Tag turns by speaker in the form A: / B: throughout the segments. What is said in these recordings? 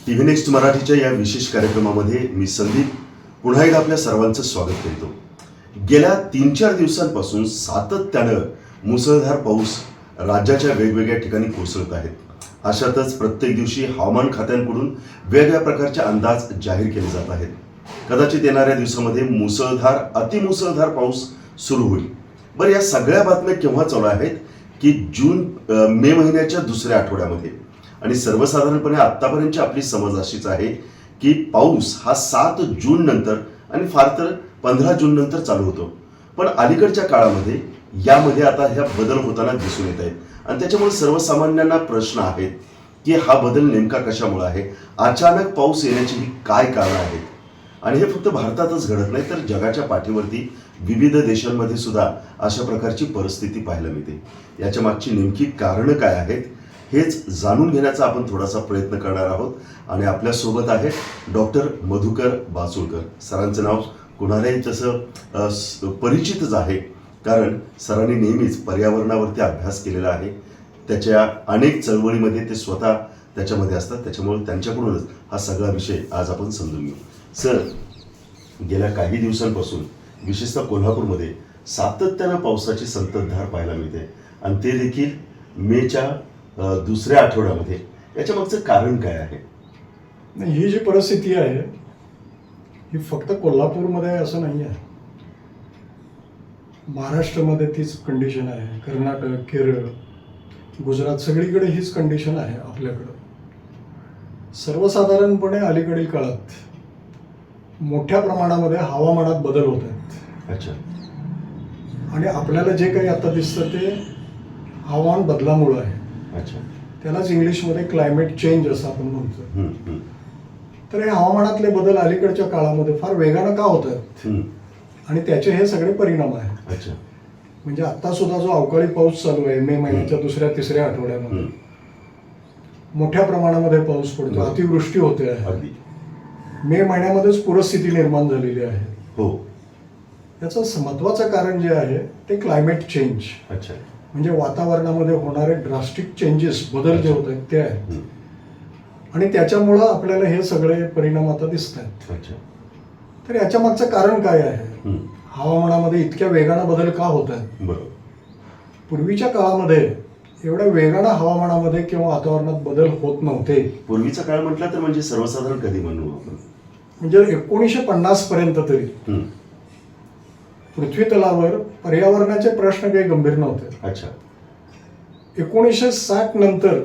A: TV next मराठीच्या या विशेष कार्यक्रमामध्ये मी संदीप पुन्हा एकदा आपल्या सर्वांचं स्वागत करतो. गेल्या 3-4 दिवसांपासून सातत्यानं मुसळधार पाऊस राज्याच्या वेगवेगळ्या ठिकाणी कोसळत आहेत. अशातच प्रत्येक दिवशी हवामान खात्यांकडून वेगवेगळ्या प्रकारचे अंदाज जाहीर केले जात आहेत. कदाचित येणाऱ्या दिवसामध्ये मुसळधार अतिमुसळधार पाऊस सुरू होईल. बरं, या सगळ्या बातम्या केव्हा चालू आहेत की मे महिन्याच्या दुसऱ्या आठवड्यामध्ये. आणि सर्वसाधारणपणे आत्तापर्यंतची आपली समज अशीच आहे की पाऊस हा 7 जून नंतर आणि फार तर 15 जून नंतर चालू होतो. पण अलीकडच्या काळामध्ये यामध्ये आता ह्या बदल होताना दिसून येत आहेत. आणि त्याच्यामुळे सर्वसामान्यांना प्रश्न आहेत की हा बदल नेमका कशामुळे आहे, अचानक पाऊस येण्याची ही काय कारणं आहेत. आणि हे फक्त भारतातच घडत नाही तर जगाच्या पाठीवरती विविध देशांमध्ये सुद्धा अशा प्रकारची परिस्थिती पाहायला मिळते. याच्या मागची नेमकी कारणं काय आहेत हेच जाणून घेण्याचा आपण थोडासा प्रयत्न करणार आहोत. आणि आपल्यासोबत आहेत डॉक्टर मधुकर बाचुळकर. सरांचं नाव कुणालाही तसं परिचितच आहे, कारण सरांनी नेहमीच पर्यावरणावरती अभ्यास केलेला आहे. त्याच्या अनेक चळवळीमध्ये ते स्वतः त्याच्यामध्ये असतात. त्याच्यामुळे त्यांच्याकडूनच हा सगळा विषय आज आपण समजून घेऊ. सर, गेल्या काही दिवसांपासून विशेषतः कोल्हापूरमध्ये सातत्यानं पावसाची संततधार पाहायला मिळते आणि ते देखील मेच्या दुसऱ्या आठवड्यामध्ये. याच्या मागचं कारण काय आहे?
B: ही जी परिस्थिती आहे ही फक्त कोल्हापूरमध्ये आहे असं नाही आहे. महाराष्ट्रामध्ये तीच कंडिशन आहे, कर्नाटक, केरळ, गुजरात सगळीकडे हीच कंडिशन आहे. आपल्याकडं सर्वसाधारणपणे अलीकडील काळात मोठ्या प्रमाणामध्ये हवामानात बदल होत आहेत.
A: अच्छा.
B: आणि आपल्याला जे काही आता दिसतं ते हवामान बदलामुळं आहे.
A: अच्छा.
B: त्यालाच इंग्लिशमध्ये क्लायमेट चेंज असं आपण म्हणतो. तर हे हवामानातले बदल अलीकडच्या काळामध्ये फार वेगानं का होत आहेत आणि त्याचे हे सगळे परिणाम आहेत.
A: अच्छा.
B: म्हणजे आता सुद्धा जो अवकाळी पाऊस चालू आहे मे महिन्याच्या दुसऱ्या-तिसऱ्या आठवड्यामध्ये मोठ्या प्रमाणामध्ये पाऊस पडतो, अतिवृष्टी होते आहे. मे महिन्यामध्येच पूरस्थिती निर्माण झालेली आहे.
A: हो.
B: याचं महत्त्वाचं कारण जे आहे ते क्लायमेट चेंज.
A: अच्छा.
B: म्हणजे वातावरणामध्ये होणारे ड्रास्टिक चेंजेस, बदल जे होत आहेत ते आहेत. आणि त्याच्यामुळं आपल्याला हे सगळे परिणाम आता दिसत आहेत.
A: अच्छा.
B: तर याच्या मागचं कारण काय आहे? हवामानामध्ये इतक्या वेगानं बदल का होत आहेत?
A: बरोबर.
B: पूर्वीच्या काळामध्ये एवढ्या वेगानं हवामानामध्ये किंवा वातावरणात बदल होत नव्हते.
A: पूर्वीचा काळ म्हटला तर म्हणजे सर्वसाधारण कधी म्हणू आपण,
B: म्हणजे 1950 पर्यंत तरी पृथ्वी तलावर पर्यावरणाचे प्रश्न काही गंभीर नव्हते.
A: अच्छा.
B: 1960 नंतर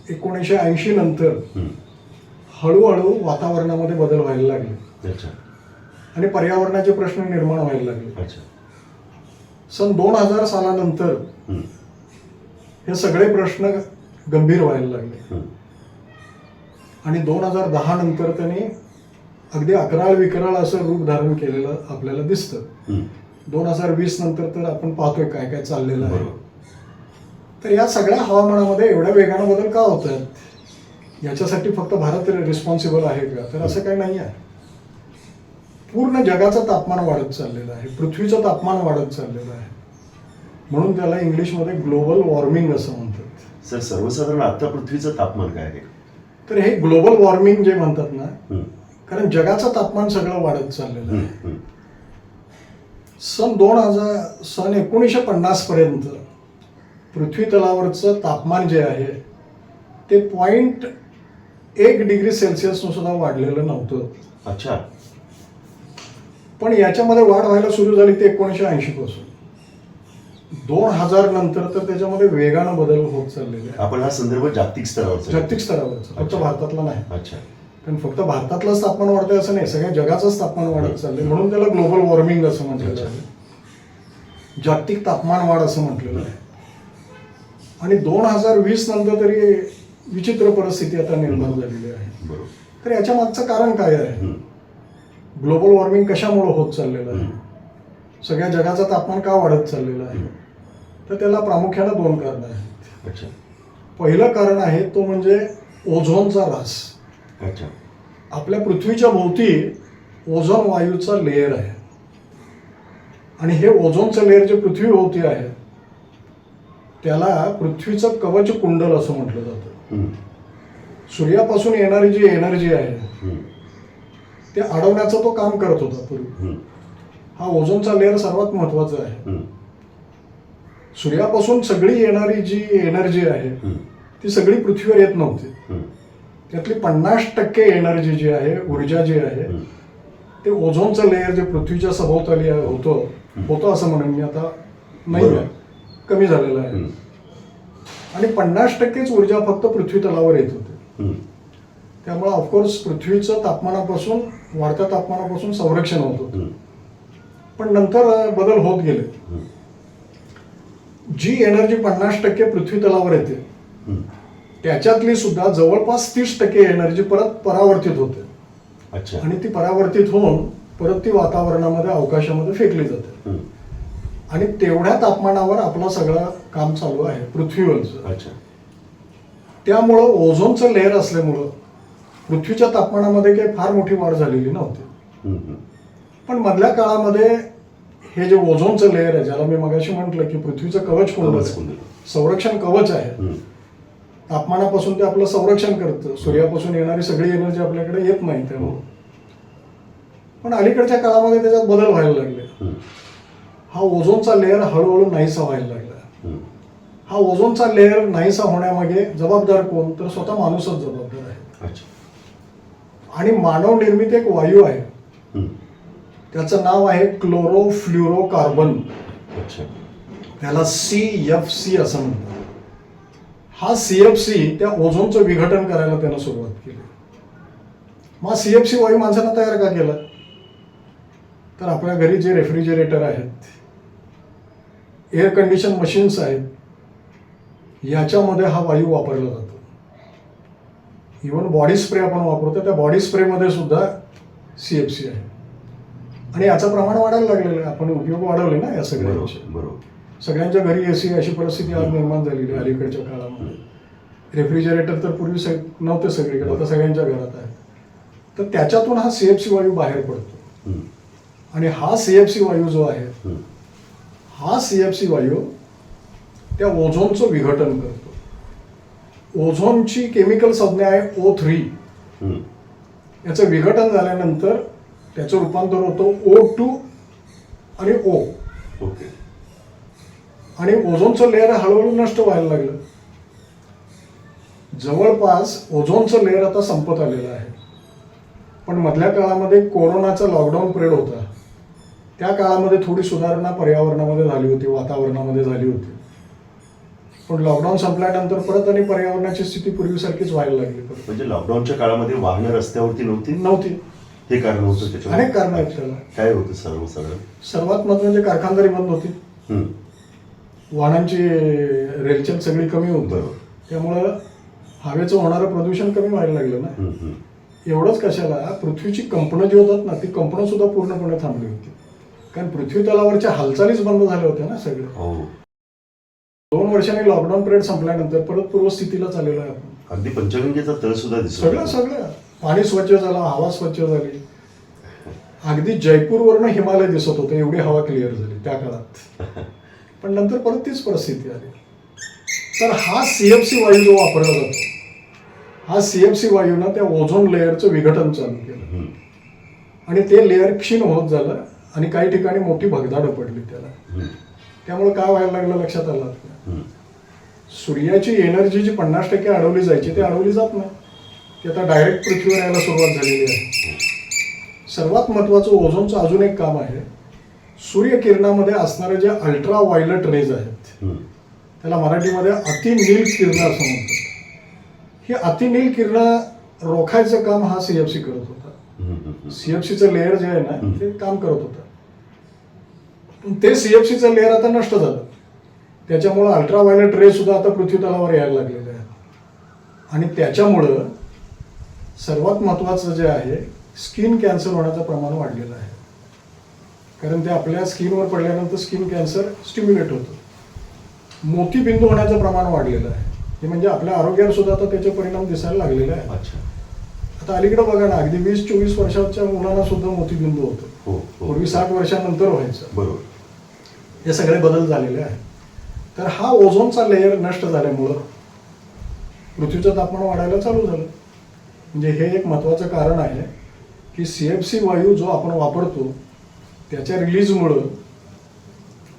B: 1980 नंतर हळूहळू वातावरणामध्ये बदल व्हायला लागले.
A: अच्छा.
B: आणि पर्यावरणाचे प्रश्न निर्माण व्हायला लागले.
A: अच्छा.
B: सन 2000 सालानंतर हे सगळे प्रश्न गंभीर व्हायला लागले. आणि 2010 नंतर त्यांनी अगदी अकराळ विकराळ असं रूप धारण केलेलं आपल्याला दिसतं. 2020 नंतर तर आपण पाहतोय काय काय चाललेलं आहे. तर या सगळ्या हवामानामध्ये एवढ्या वेगानं बदल का होत आहेत, याच्यासाठी फक्त भारत रिस्पॉन्सिबल आहे का? तर असं काही नाही आहे. पूर्ण जगाचं तापमान वाढत चाललेलं आहे, पृथ्वीचं तापमान वाढत चाललेलं आहे. म्हणून त्याला इंग्लिशमध्ये ग्लोबल वॉर्मिंग असं म्हणतात.
A: सर, सर्वसाधारण आता पृथ्वीचं तापमान काय आहे?
B: तर हे ग्लोबल वॉर्मिंग जे म्हणतात ना, कारण जगाचं तापमान सगळं वाढत चाललेलं आहे. सन 1950 पर्यंत पृथ्वी तलावरचं तापमान जे आहे ते 0.1 डिग्री सेल्सिअसनं सुद्धा वाढलेलं नव्हतं.
A: अच्छा.
B: पण याच्यामध्ये वाढ व्हायला सुरू झाली ते 1980 पासून. 2000 नंतर तर त्याच्यामध्ये वेगानं बदल होत चाललेले आहे.
A: आपण हा संदर्भ जागतिक स्तरावरचा
B: फक्त भारतातला नाही.
A: अच्छा.
B: कारण फक्त भारतातलंच तापमान वाढतंय असं नाही, सगळ्या जगाचंच तापमान वाढत चाललंय. म्हणून त्याला ग्लोबल वॉर्मिंग असं म्हटलेलं आहे, जागतिक तापमान वाढ असं म्हटलेलं आहे. आणि 2020 नंतर तरी विचित्र परिस्थिती आता निर्माण झालेली आहे.
A: बरोबर.
B: तर याच्या मागचं कारण काय आहे? ग्लोबल वॉर्मिंग कशामुळे होत चाललेलं आहे, सगळ्या जगाचं तापमान का वाढत चाललेलं आहे? तर त्याला प्रामुख्यानं 2 कारणं आहेत.
A: अच्छा.
B: पहिलं कारण आहे तो म्हणजे ओझोनचा ऱ्हास.
A: अच्छा.
B: आपल्या पृथ्वीच्या भोवती ओझोन वायूचा लेयर आहे. आणि हे ओझोनचं लेयर जे पृथ्वी भोवती आहे त्याला पृथ्वीचं कवच कुंडल असं म्हटलं जातं. सूर्यापासून येणारी जी एनर्जी आहे
A: हम्म.
B: ते अडवण्याचं तो काम करत होता पूर्वी.
A: हम्म.
B: हा ओझोनचा लेअर सर्वात महत्वाचा आहे.
A: हम्म.
B: सूर्यापासून सगळी येणारी जी एनर्जी आहे
A: हम्म.
B: ती सगळी पृथ्वीवर येत नव्हती.
A: हम्म.
B: त्यातली 50% एनर्जी जी आहे, ऊर्जा जी आहे,
A: हम्म.
B: ते ओझोनचं लेअर जे पृथ्वीच्या सभोवताली होतं असं म्हणून मी आता नाही
A: बरोबर.
B: आहे, कमी झालेलं आहे.
A: हम्म.
B: आणि 50%च ऊर्जा फक्त पृथ्वी तलावर येत होते.
A: हम्म.
B: त्यामुळे ऑफकोर्स पृथ्वीचं तापमानापासून, वाढत्या तापमानापासून संरक्षण होत होतं.
A: हम्म.
B: पण नंतर बदल होत गेले.
A: हम्म.
B: जी एनर्जी 50% पृथ्वी तलावर येते
A: हम्म.
B: त्याच्यातली सुद्धा जवळपास 30% एनर्जी परत परावर्तित होते.
A: अच्छा.
B: आणि ती परावर्तित होऊन परत ती वातावरणामध्ये, अवकाशामध्ये फेकली जाते.
A: हम्म.
B: आणि तेवढ्या तापमानावर आपलं सगळं काम चालू आहे पृथ्वीवरचं.
A: अच्छा.
B: त्यामुळं ओझोनचं लेअर असल्यामुळं पृथ्वीच्या तापमानामध्ये काही फार मोठी वाढ झालेली नव्हती.
A: हम्म.
B: पण मधल्या काळामध्ये हे जे ओझोनचं लेअर आहे, ज्याला मी मगाशी म्हटलं की पृथ्वीचं कवच कुंडल
A: कवच
B: आहे,
A: कुंडल.
B: संरक्षण कवच आहे.
A: हम्म.
B: तापमानापासून ते आपलं संरक्षण करतं. सूर्यापासून येणारी सगळी एनर्जी आपल्याकडे येत नाही त्यामुळे. पण अलीकडच्या काळामध्ये त्याच्यात बदल व्हायला लागले.
A: हम्म.
B: हा ओझोनचा लेअर हळूहळू नाहीसा व्हायला लागला.
A: हम्म.
B: हा ओझोनचा लेअर नाहीसा होण्यामागे जबाबदार कोण, तर स्वतः माणूसच जबाबदार आहे.
A: अच्छा. आणि
B: आणि मानव निर्मित एक वायू आहे,
A: हम्म.
B: त्याचं नाव आहे क्लोरोफ्ल्युरोकार्बन.
A: अच्छा.
B: त्याला CFC असं म्हणतात. हा CFC त्या ओझोनचं विघटन करायला त्यानं सुरुवात केली. मग CFC वायू माणसानं तयार का केला? तर आपल्या घरी जे रेफ्रिजरेटर आहेत, एअर कंडिशन मशीन्स आहेत, याच्यामध्ये हा वायू वापरला जातो. इव्हन बॉडी स्प्रे आपण वापरतो, त्या बॉडी स्प्रेमध्ये सुद्धा CFC आहे. आणि याचं प्रमाण वाढायला लागलेलं आहे. आपण उपयोग वाढवले ना या सगळ्यांचे.
A: बरोबर.
B: सगळ्यांच्या घरी AC अशी परिस्थिती आज निर्माण झालेली आहे अलीकडच्या काळामध्ये. रेफ्रिजरेटर तर पूर्वी नव्हते सगळीकडे, आता सगळ्यांच्या घरात आहे. तर त्याच्यातून हा CFC वायू बाहेर पडतो.
A: हम्म.
B: आणि हा CFC वायू जो आहे,
A: हम्म.
B: हा CFC वायू त्या ओझोनचं विघटन करतो. ओझोनची केमिकल संज्ञा आहे O3.
A: हम्म.
B: याचं विघटन झाल्यानंतर त्याचं रूपांतर होतं O2 आणि O.
A: ओके.
B: आणि ओझोनचं लेअर हळूहळू नष्ट व्हायला लागलं. जवळपास ओझोनचं लेअर आता संपत आलेलं आहे. पण मधल्या काळामध्ये कोरोनाचा लॉकडाऊन पिरियड होता. त्या काळामध्ये थोडी सुधारणा पर्यावरणामध्ये झाली होती, वातावरणामध्ये झाली होती. पण लॉकडाऊन संपल्यानंतर परत आणि पर्यावरणाची स्थिती पूर्वीसारखीच व्हायला लागली.
A: म्हणजे लॉकडाऊनच्या काळामध्ये वाहनं रस्त्यावरती नव्हती. हे कारण होतं त्याच्यावर.
B: अनेक कारण आहेत त्याला.
A: काय होतं सर्वसाधारण?
B: सर्वात महत्त्वाचे म्हणजे कारखानदारी बंद होती.
A: हम्म.
B: वाहनांची रेलचेल सगळी कमी होती.
A: बरोबर.
B: त्यामुळं हवेचं होणारं प्रदूषण कमी व्हायला लागलं ना.
A: हम्म. हम्म.
B: एवढंच कशाला, पृथ्वीची कंपनं जी होतात ना, ती कंपनं सुद्धा पूर्णपणे थांबली होती. कारण पृथ्वी तलावरच्या हालचालीच बंद झाल्या होत्या ना सगळ्या.
A: हो.
B: 2 वर्षांनी लॉकडाऊन पिरियड संपल्यानंतर परत पूर्वस्थितीला चाललेलो आहे आपण.
A: अगदी पंचगंगेचा तळ सुद्धा दिसतो.
B: सगळं पाणी स्वच्छ झालं, हवा स्वच्छ झाली. अगदी जयपूरवरनं हिमालय दिसत होतं, एवढी हवा क्लिअर झाली त्या काळात. पण नंतर परत तीच परिस्थिती आली. तर हा CFC वायू जो वापरला जातो, हा CFC वायूनं त्या ओझोन लेअरचं विघटन चालू केलं.
A: हम्म.
B: आणि ते लेअर क्षीण होत झालं आणि काही ठिकाणी मोठी भगदाडं पडली त्याला.
A: हम्म.
B: त्यामुळे काय व्हायला लागलं लक्षात आलं आपल्या,
A: हम्म.
B: सूर्याची एनर्जी जी 50% अडवली जायची, ती अडवली जात नाही. ती आता डायरेक्ट पृथ्वीवर यायला सुरुवात झालेली आहे. सर्वात महत्त्वाचं ओझोनचं अजून एक काम आहे. सूर्यकिरणामध्ये असणारे जे अल्ट्रा व्हायलेट रेज आहेत,
A: हम्म.
B: त्याला मराठीमध्ये अतिनील किरणं असं म्हणतात. ही अतिनील किरणं रोखायचं काम हा CFC करत होता.
A: हम्म.
B: CFCचं लेअर जे आहे ना, ते काम करत होतं. पण ते CFCचं लेअर आता नष्ट झालं. त्याच्यामुळं अल्ट्रा व्हायलेट रे सुद्धा आता पृथ्वी तलावर यायला लागलेले आहेत. आणि त्याच्यामुळं सर्वात महत्त्वाचं जे आहे, स्किन कॅन्सर होण्याचं प्रमाण वाढलेलं आहे. कारण ते आपल्या स्किनवर पडल्यानंतर स्किन कॅन्सर स्टिम्युलेट होतं. मोतीबिंदू होण्याचं प्रमाण वाढलेलं आहे. हे म्हणजे आपल्या आरोग्यावर सुद्धा आता त्याचे परिणाम दिसायला लागलेले आहेत.
A: अच्छा.
B: आता अलीकडे बघा ना, अगदी 20-24 वर्षाच्या मुलांना सुद्धा मोतीबिंदू होतो.
A: हो.
B: पूर्वी 60 वर्षानंतर व्हायचं.
A: बरोबर.
B: हे सगळे बदल झालेले आहेत. तर हा ओझोनचा लेअर नष्ट झाल्यामुळं पृथ्वीचं तापमान वाढायला चालू झालं. म्हणजे हे एक महत्त्वाचं कारण आहे की CFC वायू जो आपण वापरतो त्याच्या रिलीजमुळं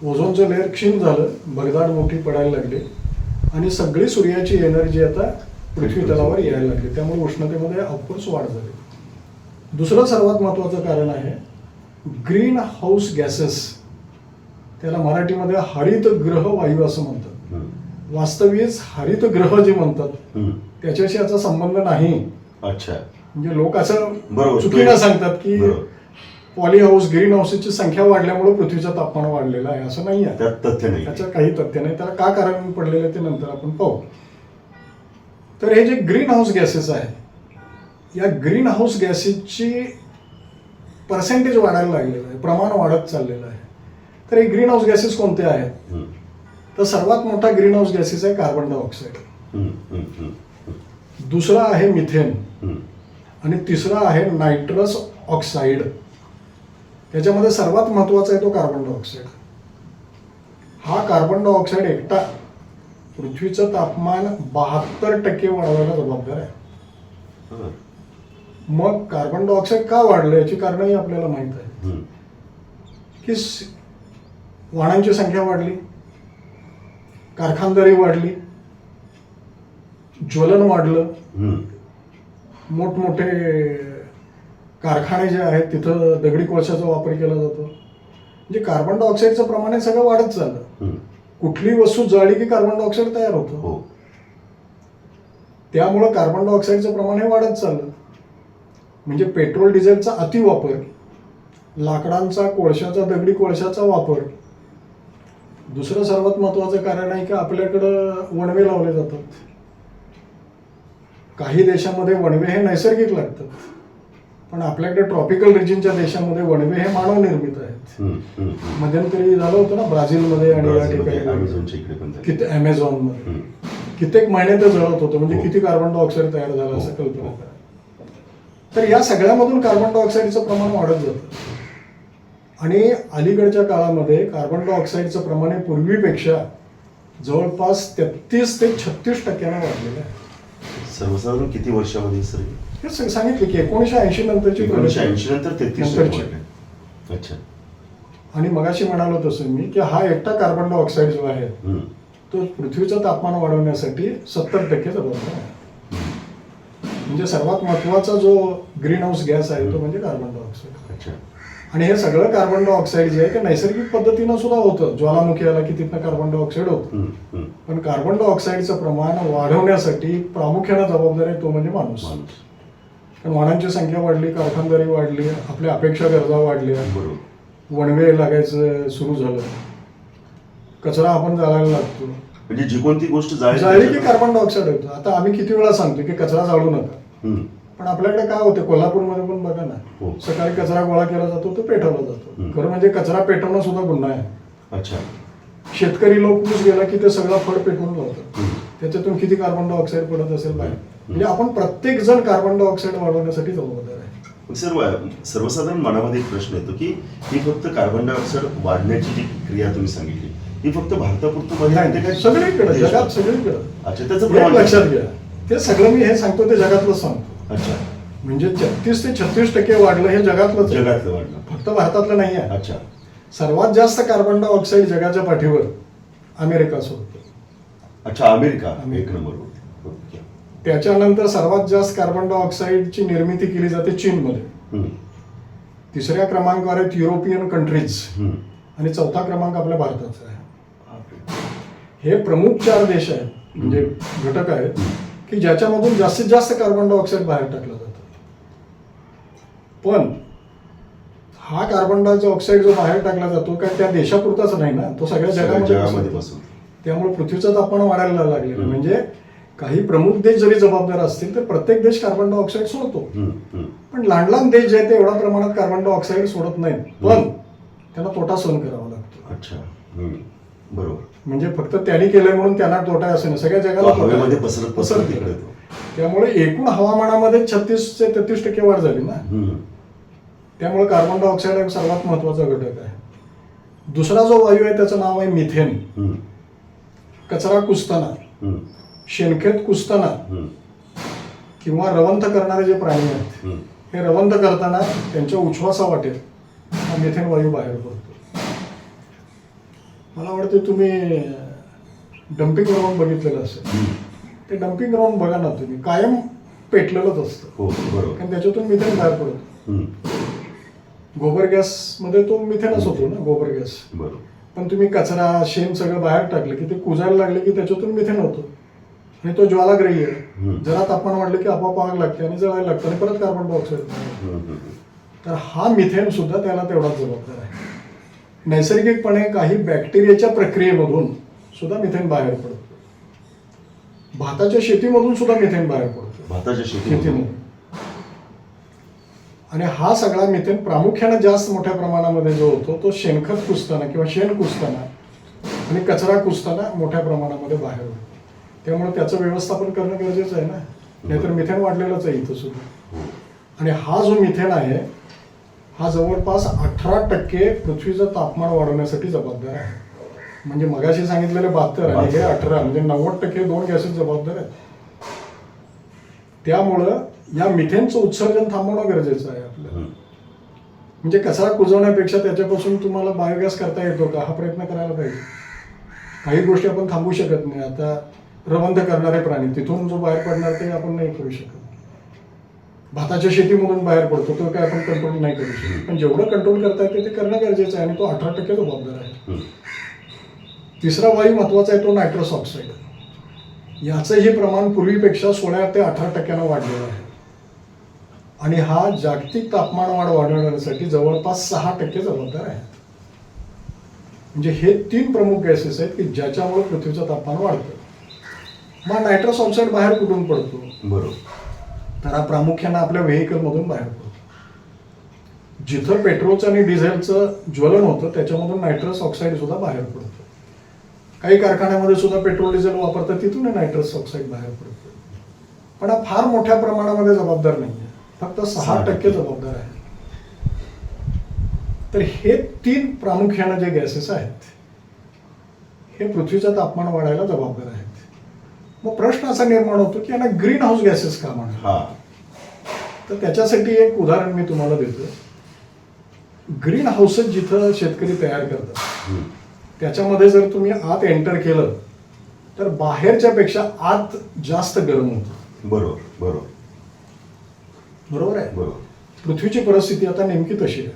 B: ओझोनचं लेअर क्षीण झालं, भगदाड मोठी पडायला लागली आणि सगळी सूर्याची एनर्जी आता पृथ्वी तलावर यायला लागली. त्यामुळे उष्णतेमध्ये ऑफकोर्स वाढ झाली. दुसरं सर्वात महत्त्वाचं कारण आहे ग्रीन हाऊस गॅसेस, त्याला मराठीमध्ये हरितगृह वायू असं म्हणतात. वास्तविक हरितगृह जे म्हणतात त्याच्याशी याचा संबंध नाही.
A: अच्छा.
B: म्हणजे लोक असं
A: बरोबर
B: चुकीनं सांगतात की
A: बरोबर.
B: पॉली हाऊस ग्रीन हाऊसची संख्या वाढल्यामुळे पृथ्वीचं तापमान वाढलेलं आहे, असं नाही आहे.
A: त्यात तथ्य नाही.
B: त्याचं काही तथ्य नाही. त्याला का कारण पडलेलं आहे ते नंतर आपण पाहू. तर हे जे ग्रीन हाऊस गॅसेस आहे, या ग्रीन हाऊस गॅसेसची पर्सेंटेज वाढायला लागलेलं आहे, प्रमाण वाढत चाललेलं आहे. तर हे ग्रीन हाऊस गॅसेस कोणते आहेत? तर सर्वात मोठा ग्रीन हाऊस गॅसेस आहे कार्बन डायऑक्साईड, दुसरा आहे मिथेन आणि तिसरा आहे नायट्रस ऑक्साईड. त्याच्यामध्ये सर्वात महत्वाचा आहे तो कार्बन डायऑक्साईड. हा कार्बन डायऑक्साईड एकटा पृथ्वीचं तापमान 72% वाढवायला जबाबदार आहे. मग कार्बन डायऑक्साईड का वाढलं याची कारणंही आपल्याला माहित आहे की वाहनांची संख्या वाढली, कारखानदारी वाढली, ज्वलन वाढलं, मोठमोठे कारखाने जे आहेत तिथं दगडी कोळशाचा वापर केला जातो. म्हणजे कार्बन डायऑक्साईडचं प्रमाण हे सगळं वाढत चाललं. कुठली वस्तू जळली की कार्बन डायऑक्साईड तयार होतं. त्यामुळं कार्बन डायऑक्साईडचं प्रमाण हे वाढत चाललं. म्हणजे पेट्रोल डिझेलचा अतिवापर, लाकडांचा, कोळशाचा, दगडी कोळशाचा वापर. दुसरं सर्वात महत्वाचं कारण आहे की आपल्याकडं वणवे लावले जातात. काही देशामध्ये वणवे हे नैसर्गिक लागतात, पण आपल्याकडे ट्रॉपिकल रिजनच्या देशामध्ये वणवे हे मानव निर्मित आहेत. मध्यंतरी झालं होतं ना ब्राझीलमध्ये आणि या ठिकाणी अमेझॉनमध्ये कित्येक महिने ते जळत होतं. म्हणजे किती कार्बन डायऑक्साईड तयार झालं असं कल्पना करा. तर या सगळ्यामधून कार्बन डायऑक्साईडचं प्रमाण वाढत जातं आणि अलीकडच्या काळामध्ये कार्बन डायऑक्साईडचं प्रमाण हे पूर्वीपेक्षा जवळपास 33 ते 36% वाढलेलं आहे.
A: सर्वसाधारण किती वर्षामध्ये सर?
B: हे सांगितलं की 1980 नंतरची
A: 1980 नंतर 33. अच्छा.
B: आणि मगाशी म्हणालो तसं मी की हा एकटा कार्बन डायऑक्साईड जो आहे तो पृथ्वीचं तापमान वाढवण्यासाठी 70% जबाबदार आहे. म्हणजे सर्वात महत्वाचा जो ग्रीन हाऊस गॅस आहे तो म्हणजे कार्बन डायऑक्साईड.
A: अच्छा.
B: आणि हे सगळं कार्बन डायऑक्साईड जे आहे ते नैसर्गिक पद्धतीनं सुद्धा होतं. ज्वालामुखी आला की तिथनं कार्बन डायऑक्साईड होतं. पण कार्बन डायऑक्साईडचं प्रमाण वाढवण्यासाठी प्रामुख्याने जबाबदार आहे तो म्हणजे माणूस. कारण वाहनांची संख्या वाढली, कारखानदारी वाढली, आपल्या अपेक्षा गरजा वाढल्या, वणवे लागायचं सुरू झालं, कचरा आपण जाळायला लागतो.
A: म्हणजे जी कोणती गोष्ट
B: जाळली की कार्बन डायऑक्साईड होतं. आता आम्ही किती वेळा सांगतो की कचरा जाळू नका, पण आपल्याकडे काय होतं कोल्हापूरमध्ये पण बघा ना, सकाळी कचरा गोळा केला जातो तो पेटवला जातो. खरं म्हणजे कचरा पेटवणं सुद्धा गुन्हा आहे.
A: अच्छा. शेतकरी
B: शेतकरी लोक ऊस गेला की ते सगळं फळ पेटवून लावतात. त्याच्यातून किती कार्बन डायऑक्साईड पडत असेल बाहेर. म्हणजे आपण प्रत्येक जण कार्बन डायऑक्साईड वाढवण्यासाठी जबाबदार आहे.
A: सर्वसाधारण मनामध्ये एक प्रश्न येतो की ही फक्त कार्बन डायऑक्साईड वाढण्याची जी क्रिया तुम्ही सांगितली ही फक्त भारतापुरतं
B: नाही, सगळीकडे जगात सगळीकडे.
A: अच्छा. त्याचं
B: एक
A: प्रमाण
B: लक्षात घ्या, ते सगळं मी हे सांगतो ते जगातलं सांगतो.
A: अच्छा.
B: म्हणजे 33 ते 36% वाढलं हे जगातलं
A: वाढलं,
B: फक्त भारतातलं नाही आहे.
A: अच्छा.
B: सर्वात जास्त कार्बन डायऑक्साईड जगाच्या पाठीवर अमेरिका सोडतो.
A: अच्छा. अमेरिका एक नंबरवर.
B: त्याच्यानंतर सर्वात जास्त कार्बन डायऑक्साईडची निर्मिती केली जाते चीनमध्ये. तिसऱ्या क्रमांकावर आहेत युरोपियन कंट्रीज आणि चौथा क्रमांक आपल्या भारताचा आहे. हे प्रमुख 4 देश आहेत म्हणजे घटक आहेत की ज्याच्यामधून जास्तीत जास्त कार्बन डायऑक्साईड बाहेर टाकला जातो. पण हा कार्बन डायऑक्साईड जो बाहेर टाकला जातो काय त्या देशापुरताच नाही ना, तो सगळ्या जगामध्ये बसतो. त्यामुळे पृथ्वीचं तापमान वाढायला लागलेलं. म्हणजे काही प्रमुख देश जरी जबाबदार असतील तर प्रत्येक देश कार्बन डायऑक्साईड सोडतो, पण लहान लहान देश जे आहेत ते एवढ्या प्रमाणात कार्बन डायऑक्साईड सोडत नाहीत, पण त्यांना तोटा सहन करावा लागतो.
A: अच्छा. बरोबर.
B: म्हणजे फक्त त्यांनी केलंय म्हणून त्यांना तोटा आहे असं नाही, सगळ्या जगाला पसरत. त्यामुळे एकूण हवामानामध्ये 36 ते 33% वाढ झाली ना. त्यामुळे कार्बन डायऑक्साईड हा सर्वात महत्वाचा घटक आहे. दुसरा जो वायू आहे त्याचं नाव आहे मिथेन. कचरा कुजताना, शेणखेत कुजताना किंवा रवंथ करणारे जे प्राणी आहेत
A: हम्म.
B: हे रवंथ करताना त्यांच्या उच्छ्वासा वाटेल हा मिथेन वायू बाहेर पडतो. मला वाटतं तुम्ही डम्पिंग ग्राउंड बघितलेलं असेल.
A: हम्म.
B: ते डम्पिंग ग्राउंड बघा ना तुम्ही, कायम पेटलेलंच असतं
A: हो बरोबर.
B: कारण त्याच्यातून मिथेन बाहेर पडतो.
A: हम्म.
B: गोबर गॅसमध्ये तो मिथेनच होतो ना, गोबर गॅस.
A: बरोबर.
B: पण तुम्ही कचरा शेण सगळं बाहेर टाकलं की ते कुजायला लागले की त्याच्यातून मिथेन होतो आणि तो ज्वालाग्रही आहे.
A: हम्म.
B: जरा तापमान वाढलं की आपोआप आग लागते आणि जळायला लागतं आणि परत कार्बन डायऑक्साईड.
A: हम्म. हम्म.
B: तर हा मिथेन सुद्धा त्याला तेवढाच जबाबदार आहे. नैसर्गिकपणे काही बॅक्टेरियाच्या प्रक्रियेमधून सुद्धा मिथेन बाहेर पडतो. भाताच्या शेतीमधून सुद्धा मिथेन बाहेर पडतो.
A: भाताच्या शेतीमध्ये
B: शेतीमधून. आणि हा सगळा मिथेन प्रामुख्याने जास्त मोठ्या प्रमाणामध्ये जो होतो तो शेणखत कुजताना किंवा शेण कुजताना आणि कचरा कुजताना मोठ्या प्रमाणामध्ये बाहेर होतो. त्यामुळे त्याचं व्यवस्थापन करणं गरजेचं आहे ना, नाहीतर मिथेन वाढलेलंच आहे इथं सुद्धा. आणि हा जो मिथेन आहे हा जवळपास 18% पृथ्वीचं तापमान वाढवण्यासाठी जबाबदार आहे. म्हणजे मगाशी सांगितलेले 72 आणि हे 18 म्हणजे 90% दोन गॅसेस जबाबदार आहेत. त्यामुळं या मिथेनचं उत्सर्जन थांबवणं गरजेचं आहे आपल्याला. म्हणजे कचरा कुजवण्यापेक्षा त्याच्यापासून तुम्हाला बायोगॅस करता येतो का हा प्रयत्न करायला पाहिजे. काही गोष्टी आपण थांबवू शकत नाही. आता रवंथ करणारे प्राणी तिथून जो बाहेर पडणार ते आपण नाही करू शकत. भाताच्या शेतीमधून बाहेर पडतो तो काय आपण कंट्रोल नाही करू शकत. पण जेवढं कंट्रोल करता येते ते करणं गरजेचं आहे आणि तो 18% जबाबदार आहे. तिसरा वायू महत्वाचा आहे तो नायट्रस ऑक्साईड. याचंही प्रमाण पूर्वीपेक्षा 16 ते 18% वाढलेलं आहे आणि हा जागतिक तापमान वाढ वाढवण्यासाठी जवळपास 6% जबाबदार आहे. म्हणजे हे 3 प्रमुख गॅसेस आहेत की ज्याच्यामुळे पृथ्वीचं तापमान वाढतं. मग नायट्रस ऑक्साईड बाहेर कुठून पडतो?
A: बरोबर.
B: तर हा प्रामुख्यानं आपल्या व्हेकलमधून बाहेर पडतो. जिथं पेट्रोलचं आणि डिझेलचं ज्वलन होतं त्याच्यामधून नायट्रस ऑक्साईड सुद्धा बाहेर पडतो. काही कारखान्यामध्ये सुद्धा पेट्रोल डिझेल वापरतात तिथून नायट्रस ऑक्साईड बाहेर पडतो. पण हा फार मोठ्या प्रमाणामध्ये जबाबदार नाही आहे, फक्त 6% जबाबदार आहे. तर हे 3 प्रामुख्यानं जे गॅसेस आहेत हे पृथ्वीचं तापमान वाढायला जबाबदार आहेत. मग प्रश्न असा निर्माण होतो की यांना ग्रीन हाऊस गॅसेस का म्हणतात? तर त्याच्यासाठी एक उदाहरण मी तुम्हाला देतो. ग्रीन हाऊसेस जिथं शेतकरी तयार करतात त्याच्यामध्ये जर तुम्ही आत एंटर केलं तर बाहेरच्या पेक्षा आत जास्त गरम होतं.
A: बरोबर बरोबर
B: बरोबर आहे.
A: बरोबर.
B: पृथ्वीची परिस्थिती आता नेमकी तशी आहे.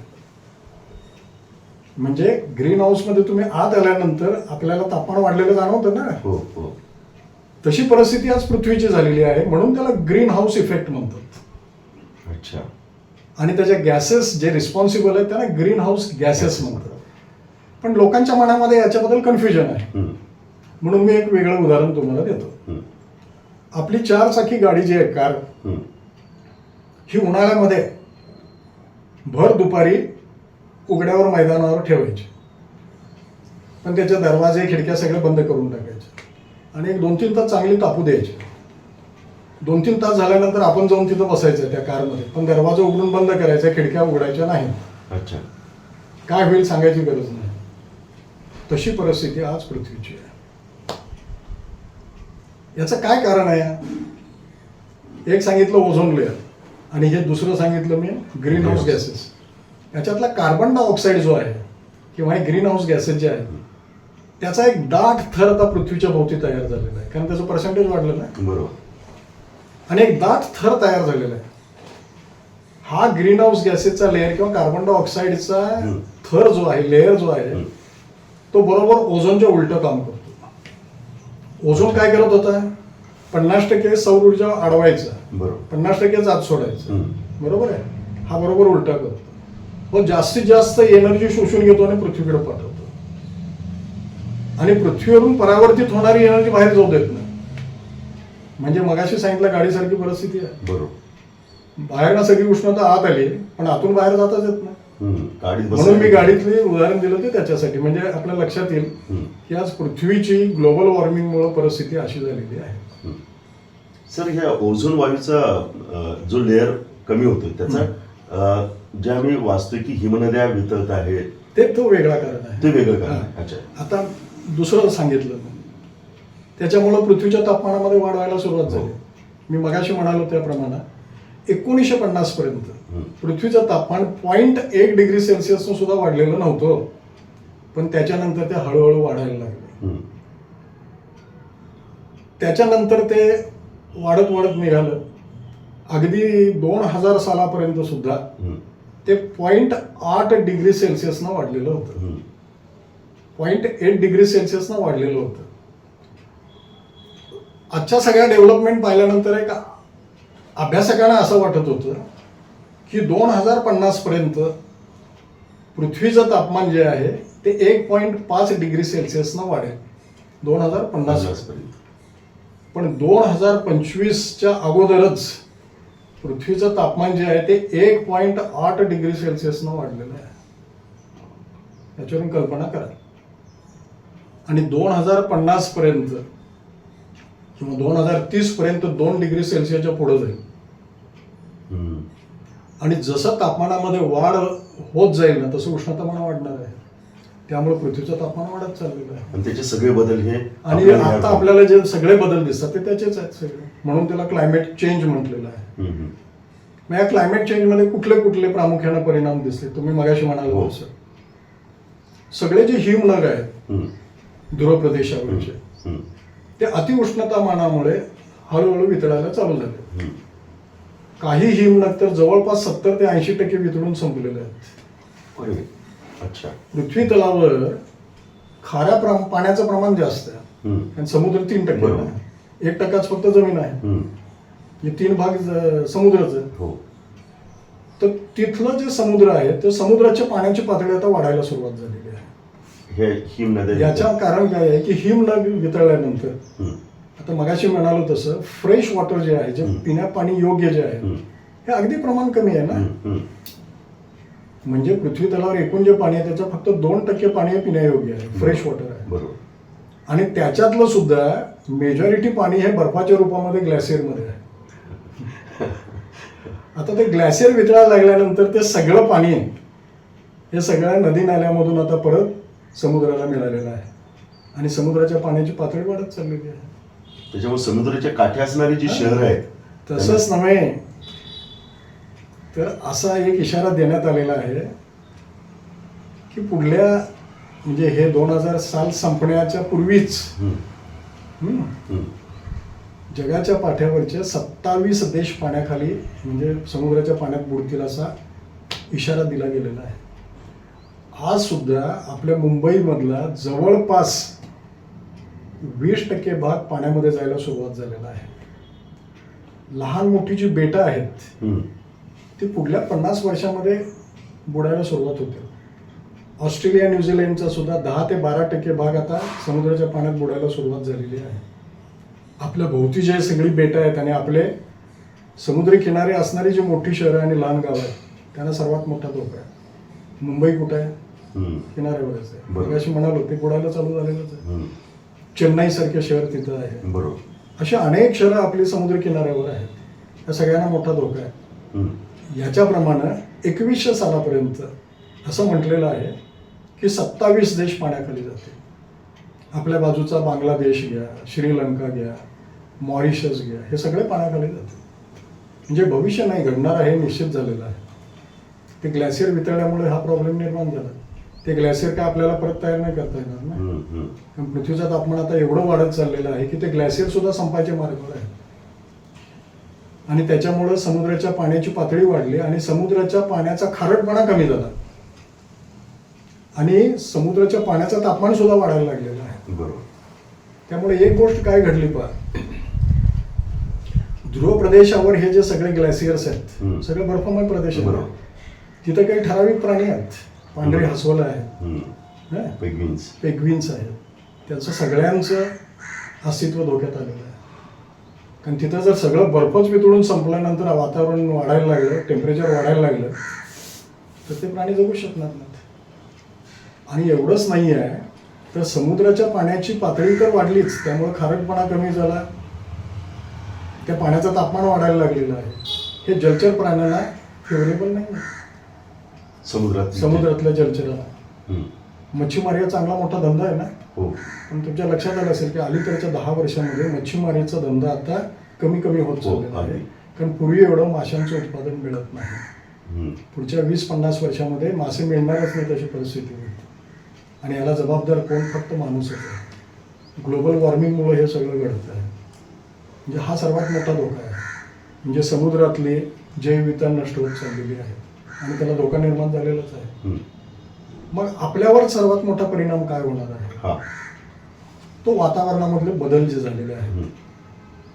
B: म्हणजे ग्रीन हाऊस मध्ये तुम्ही आत आल्यानंतर आपल्याला तापमान वाढलेलं जाणवतं ना.
A: हो हो.
B: तशी परिस्थिती आज पृथ्वीची झालेली आहे म्हणून त्याला ग्रीन हाऊस इफेक्ट म्हणतात.
A: अच्छा.
B: आणि त्याच्या गॅसेस जे रिस्पॉन्सिबल आहेत त्यांना ग्रीन हाऊस गॅसेस म्हणतात. पण लोकांच्या मनामध्ये याच्याबद्दल कन्फ्युजन आहे म्हणून मी एक वेगळं उदाहरण तुम्हाला देतो. आपली 4 चाकी गाडी जी आहे कार ही उन्हाळ्यामध्ये भर दुपारी उघड्यावर मैदानावर ठेवायची. पण त्याचे दरवाजे खिडक्या सगळे बंद करून टाकायचे आणि एक 2-3 तास चांगली तापू द्यायची. 2-3 तास झाल्यानंतर आपण जाऊन तिथं बसायचं त्या कारमध्ये, पण दरवाजा उघडून बंद करायचा, खिडक्या उघडायच्या नाही.
A: अच्छा.
B: काय होईल सांगायची गरज नाही. तशी परिस्थिती आज पृथ्वीची आहे. याचं काय कारण आहे? एक सांगितलं ओझोन लेअर आणि हे दुसरं सांगितलं मी ग्रीन हाऊस गॅसेस. याच्यातला कार्बन डायऑक्साईड जो आहे किंवा हे ग्रीन हाऊस गॅसेस जे आहेत त्याचा एक दाट थर आता पृथ्वीच्या भोवती तयार झालेला आहे कारण त्याचं पर्सेंटेज वाढलेलं आहे.
A: बरोबर.
B: आणि एक दाट थर तयार झालेला आहे. हा ग्रीन हाऊस गॅसेसचा लेअर किंवा कार्बन डायऑक्साईडचा थर जो आहे, लेअर जो आहे तो बरोबर ओझोनच्या उलटं काम करतो. ओझोन काय करत होता? 50% सौर ऊर्जा अडवायचा,
A: बरोबर,
B: 50% आत सोडायचं. बरोबर आहे. हा बरोबर उलटा करतो. व जास्तीत जास्त एनर्जी शोषून घेतो आणि पृथ्वीकडे पाठवतो आणि पृथ्वीवरून परावर्तित होणारी एनर्जी बाहेर जाऊ देत नाही. म्हणजे मगाशी सांगितलं गाडीसारखी परिस्थिती आहे.
A: बरोबर.
B: बाहेरनं सगळी उष्णता आत आली पण आतून बाहेर जाताच येत नाही. म्हणून मी गाडीतले उदाहरण दिलं ते त्याच्यासाठी म्हणजे आपल्या लक्षात येईल की आज पृथ्वीची ग्लोबल वॉर्मिंगमुळे परिस्थिती अशी झालेली आहे.
A: सर, ह्या ओझोन वायूचा जो लेअर कमी होतो त्याचा जे आम्ही वाचतोय की हिमनद्या वितळत आहेत
B: ते तो वेगळा कारण आहे.
A: ते वेगळं कारण. अच्छा.
B: आता दुसरं सांगितलं त्याच्यामुळं पृथ्वीच्या तापमानामध्ये वाढ व्हायला सुरुवात झाली. मी मगाशी म्हणालो त्याप्रमाणे 1950 पर्यंत
A: हं.
B: पृथ्वीचं तापमान 0.1 डिग्री सेल्सिअसनं सुद्धा वाढलेलं नव्हतं, पण त्याच्यानंतर ते हळूहळू वाढायला लागले.
A: हं.
B: त्याच्यानंतर ते वाढत वाढत निघालं. अगदी 2000 सालापर्यंत सुद्धा
A: हं.
B: ते 0.8 डिग्री सेल्सिअसनं वाढलेलं होतं.
A: हं.
B: 0.8 डिग्री सेल्सिअसनं वाढलेलं होतं. आजच्या सगळ्या डेव्हलपमेंट पाहिल्यानंतर एक अभ्यासकांना असं वाटत होतं की 2050 पर्यंत पृथ्वीचं तापमान जे आहे ते 1.5 डिग्री सेल्सिअसनं वाढेल 2050
A: पर्यंत.
B: पण 2025च्या अगोदरच पृथ्वीचं तापमान जे आहे ते 1.8 डिग्री सेल्सिअसनं वाढलेलं आहे. याच्यावरून कल्पना करा. आणि 2050 पर्यंत किंवा 2030 पर्यंत 2 डिग्री सेल्सिअसच्या पुढे जाईल.
A: हं.
B: आणि जसं तापमानामध्ये वाढ होत जाईल ना तसं उष्णतामान वाढणार आहे. त्यामुळे पृथ्वीचं तापमान वाढत चाललेलं आहे.
A: आणि त्याचे सगळे बदल हे
B: आणि आता आपल्याला जे सगळे बदल दिसतात ते त्याचेच आहेत सगळे. म्हणून त्याला क्लायमेट चेंज म्हटलेलं आहे.
A: हं. हं.
B: मग या क्लायमेट चेंजमध्ये कुठले कुठले प्रामुख्याने परिणाम दिसले तुम्ही मगाशी म्हणाल
A: हो.
B: तसं. सगळे जे हिमनग आहेत
A: हं.
B: ध्रुव प्रदेशावरचे
A: हं.
B: ते अतिउष्णतामानामुळे हळूहळू वितळायला चालू झाले.
A: हं.
B: काही हिमनग तर जवळपास 70 ते 80% वितळून संपलेले आहेत.
A: अरे. अच्छा.
B: पृथ्वी तलावर खाऱ्या पाण्याचं प्रमाण जास्त आहे
A: हं.
B: आणि समुद्र 3%
A: बरोबर.
B: आहे. 1%च फक्त जमीन आहे.
A: हं.
B: हे 3 भाग समुद्रच आहे.
A: हो.
B: तर तिथलं जे समुद्र आहे ते समुद्राच्या पाण्याची पातळी आता वाढायला सुरुवात झालेली आहे.
A: हे हिमनद्या
B: याच्या कारण काय आहे की हिमनग वितळल्यानंतर
A: हं.
B: आता मगाशी म्हणालो तसं फ्रेश वॉटर जे आहे जे पिण्या पाणी योग्य जे आहे
A: हं.
B: हे अगदी प्रमाण कमी आहे ना.
A: हं. हं.
B: म्हणजे पृथ्वी तलावर एकूण जे पाणी आहे त्याचं फक्त 2% पाणी हे पिण्यायोग्य आहे, फ्रेश वॉटर आहे.
A: बरोबर.
B: आणि त्याच्यातलं सुद्धा मेजॉरिटी पाणी हे बर्फाच्या रूपामध्ये ग्लॅशियरमध्ये आहे. आता ते ग्लॅशियर वितळायला लागल्यानंतर ते सगळं पाणी हे सगळ्या नदी नाल्यामधून आता परत समुद्राला मिळालेलं आहे आणि समुद्राच्या पाण्याची पातळी वाढत चाललेली आहे.
A: त्याच्यामुळे समुद्राच्या काठी असणारी जी शहरं आहेत
B: तसंच नव्हे तर असा एक इशारा देण्यात आलेला आहे की पुढल्या म्हणजे हे 2000 साल संपण्याच्या पूर्वीच
A: हं.
B: हं,
A: हं.
B: जगाच्या पाठ्यावरचे 27 देश पाण्याखाली म्हणजे समुद्राच्या पाण्यात बुडतील असा इशारा दिला गेलेला आहे. आज सुद्धा आपल्या मुंबईमधला जवळपास 20% भाग पाण्यामध्ये जायला सुरुवात झालेला आहे. लहान मोठी जी बेटं आहेत
A: हं.
B: ती पुढल्या 50 वर्षामध्ये बुडायला सुरुवात होते. ऑस्ट्रेलिया न्यूझीलंडचा सुद्धा 10 ते 12% भाग आता समुद्राच्या पाण्यात बुडायला सुरुवात झालेली आहे. आपल्या भोवती जे सगळी बेटं आहेत आणि आपले समुद्री किनारे असणारी जी मोठी शहरं आणि लहान गावं आहेत त्यांना सर्वात मोठा धोका आहे. मुंबई कुठं आहे?
A: हं.
B: किनाऱ्यावरच आहे.
A: बरोबर.
B: अशी म्हणालो ते बुडायला चालू झालेलंच आहे.
A: हं.
B: चेन्नई सारखे शहर तिथं आहे.
A: बरोबर.
B: अशी अनेक शहरं आपली समुद्र किनाऱ्यावर आहेत. या सगळ्यांना मोठा धोका आहे.
A: हं.
B: याच्याप्रमाणे 2100 सालापर्यंत असं म्हटलेलं आहे की 27 देश पाण्याखाली जातील. आपल्या बाजूचा बांगलादेश घ्या, श्रीलंका घ्या, मॉरिशस घ्या, हे सगळे पाण्याखाली जातील. म्हणजे भविष्य नाही घडणार आहे हे निश्चित झालेलं आहे. ते ग्लॅशियर वितळल्यामुळे हा प्रॉब्लेम निर्माण झाला. ते ग्लॅशियर काय आपल्याला परत तयार नाही करता येणार ना.
A: हं. हं.
B: कारण पृथ्वीचं तापमान आता एवढं वाढत चाललेलं आहे की ते ग्लॅशियर सुद्धा संपायच्या मार्गावर आहे. आणि त्याच्यामुळं समुद्राच्या पाण्याची पातळी वाढली आणि समुद्राच्या पाण्याचा खारटपणा कमी झाला आणि समुद्राच्या पाण्याचं तापमान सुद्धा वाढायला लागलेलं आहे.
A: बरोबर.
B: त्यामुळे एक गोष्ट काय घडली पहा, ध्रुव प्रदेशावर हे जे सगळे ग्लॅशियर्स आहेत
A: हं.
B: सगळे बर्फमय प्रदेश आहेत.
A: बरोबर.
B: तिथं काही ठराविक प्राणी आहेत. पांढरे हसवलं आहे,
A: हं. पेंग्विन्स.
B: पेग्विन्स आहेत. त्यांचं सगळ्यांचं अस्तित्व धोक्यात आलेलं आहे. कारण तिथं जर सगळं बर्फच वितळून संपल्यानंतर वातावरण वाढायला लागलं, टेम्परेचर वाढायला लागलं तर ते प्राणी जगू शकणार नाहीत. आणि एवढंच नाही आहे तर समुद्राच्या पाण्याची पातळी तर वाढलीच, त्यामुळे खारटपणा कमी झाला, त्या पाण्याचं तापमान वाढायला लागलेलं आहे. हे जलचर प्राण्यांना फेवरेबल नाही आहे. समुद्रातल्या जलचराला.
A: हं.
B: मच्छीमारी हा चांगला मोठा धंदा आहे ना.
A: हो.
B: पण तुमच्या लक्षात आलं असेल की अलीकडच्या 10 वर्षांमध्ये मच्छीमारीचा धंदा आता कमी कमी होत
A: हो,
B: चाललेलं आहे.
A: अगदी.
B: कारण पूर्वी एवढं माशांचं उत्पादन मिळत नाही.
A: हम्म.
B: पुढच्या 20-50 वर्षामध्ये मासे मिळणारच नाही तशी परिस्थिती होईल. आणि याला जबाबदार कोण? फक्त माणूसच आहे. ग्लोबल वॉर्मिंगमुळे हे सगळं घडतं आहे. म्हणजे हा सर्वात मोठा धोका आहे. म्हणजे समुद्रातली जैवविविधता नष्ट होत चाललेली आहे आणि त्याला धोका निर्माण झालेलाच आहे.
A: हम्म.
B: मग आपल्यावर सर्वात मोठा परिणाम काय होणार आहे?
A: हा.
B: तो वातावरणामधले बदल जे झालेले आहेत
A: हम्म.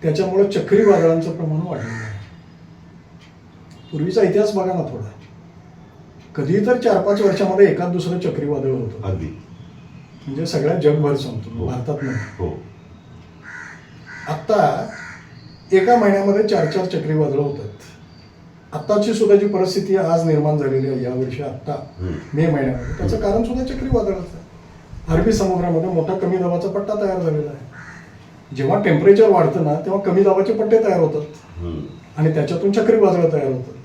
B: त्याच्यामुळे चक्रीवादळांचं प्रमाण वाढलेलं आहे. पूर्वीचा इतिहास बघा ना थोडा. कधी तर 4-5 वर्षामध्ये एखाद दुसरं चक्रीवादळ होतं.
A: अगदी.
B: म्हणजे सगळ्या जगभर सांगतो,
A: हो.
B: भारतात नाही.
A: हो.
B: आत्ता एका महिन्यामध्ये 4-4 चक्रीवादळं होतात. आत्ताची सुद्धा जी परिस्थिती आज निर्माण झालेली आहे यावर्षी आत्ता
A: हम्म.
B: मे महिन्यामध्ये, त्याचं कारण सुद्धा चक्रीवादळाचं आहे. अरबी समुद्रामध्ये मोठा कमी दाबाचा पट्टा तयार झालेला आहे. जेव्हा टेम्परेचर वाढतं ना तेव्हा कमी दाबाचे पट्टे तयार होतात
A: हम्म.
B: आणि त्याच्यातून चक्रीवादळं तयार होतात.